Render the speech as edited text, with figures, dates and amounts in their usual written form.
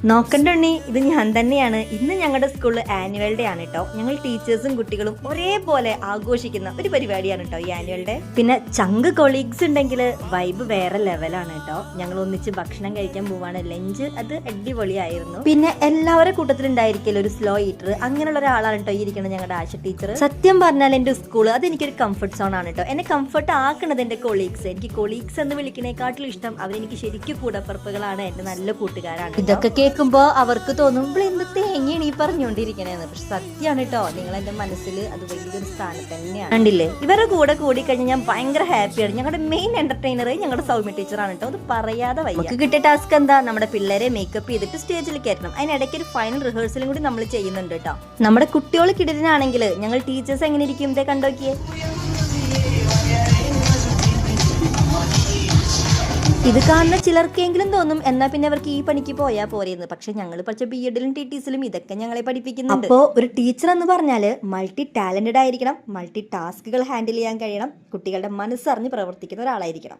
നോക്കണ്ടുണ്ണി, ഇത് ഞാൻ തന്നെയാണ്. ഇന്ന് ഞങ്ങളുടെ സ്കൂളിൽ ആനുവൽ ഡേ ആണ് കേട്ടോ. ഞങ്ങൾ ടീച്ചേഴ്സും കുട്ടികളും ഒരേപോലെ ആഘോഷിക്കുന്ന ഒരു പരിപാടിയാണ് കേട്ടോ ഈ ആനുവൽ ഡേ. പിന്നെ ചങ്ക് കൊളീഗ്സ് ഉണ്ടെങ്കിൽ വൈബ് വേറെ ലെവലാണ് കേട്ടോ. ഞങ്ങൾ ഒന്നിച്ച് ഭക്ഷണം കഴിക്കാൻ പോവാണ്. ലഞ്ച് അത് അടിപൊളിയായിരുന്നു. പിന്നെ എല്ലാവരുടെ കൂട്ടത്തിലുണ്ടായിരിക്കില്ല ഒരു സ്ലോ ഈറ്റർ, അങ്ങനെയുള്ള ഒരാളാണ് കേട്ടോ ഈ ഇരിക്കുന്നത് ഞങ്ങളുടെ ആശ ടീച്ചർ. സത്യം പറഞ്ഞാൽ എന്റെ സ്കൂൾ അത് എനിക്കൊരു കംഫർട്ട് സോൺ ആണ് കേട്ടോ. എന്നെ കംഫർട്ട് ആക്കണത് എന്റെ കൊളീഗ്സ്. എനിക്ക് കൊളീഗ്സ് എന്ന് വിളിക്കണേക്കാട്ടിലും ഇഷ്ടം അവരെനിക്ക് ശരിക്കും കൂടപ്പറപ്പുകളാണ്, എന്റെ നല്ല കൂട്ടുകാരാണ്. ഇതൊക്കെ കേൾക്കുമ്പോ അവർക്ക് തോന്നും ഇവിടെ എന്ത് തേങ്ങയാണ് ഈ പറഞ്ഞുകൊണ്ടിരിക്കണേന്ന്. പക്ഷെ സത്യമാണ് കേട്ടോ, നിങ്ങൾ എന്റെ മനസ്സിൽ അത് വലിയൊരു സ്ഥാനം തന്നെയാണ്. കണ്ടില്ലേ, ഇവരുടെ കൂടെ കൂടി കഴിഞ്ഞാൽ ഞാൻ ഭയങ്കര ഹാപ്പിയാണ്. ഞങ്ങളുടെ മെയിൻ എന്റർടൈനർ ഞങ്ങളുടെ സൗമ്യ ടീച്ചറാണ് കേട്ടോ. അത് പറയാതെ വയ്യ. നമുക്ക് കിട്ടിയ ടാസ്ക് എന്താ, നമ്മുടെ പിള്ളേരെ മേക്കപ്പ് ചെയ്തിട്ട് സ്റ്റേജിൽ കയറ്റണം. അതിനിടയ്ക്ക് ഒരു ഫൈനൽ റിഹേഴ്സലും കൂടി നമ്മൾ ചെയ്യുന്നുണ്ട് കേട്ടോ. നമ്മുടെ കുട്ടികൾ കിടനാണെങ്കിൽ ഞങ്ങൾ ടീച്ചേഴ്സ് എങ്ങനെ ഇരിക്കും ഇതേ കണ്ടോക്കിയേ. ഇത് കാണുന്ന ചിലർക്കെങ്കിലും തോന്നും എന്നാ പിന്നെ അവർക്ക് ഈ പണിക്ക് പോയാൽ പോരെയെന്ന്. പക്ഷെ ഞങ്ങൾ പഠിച്ച BEdലും TTസിലും ഇതൊക്കെ ഞങ്ങളെ പഠിപ്പിക്കുന്നുണ്ട്. അപ്പോൾ ഒരു ടീച്ചർ എന്ന് പറഞ്ഞാൽ മൾട്ടി ടാലന്റഡ് ആയിരിക്കണം, മൾട്ടി ടാസ്കുകൾ ഹാൻഡിൽ ചെയ്യാൻ കഴിയണം, കുട്ടികളുടെ മനസ്സറിഞ്ഞ് പ്രവർത്തിക്കുന്ന ഒരാളായിരിക്കണം.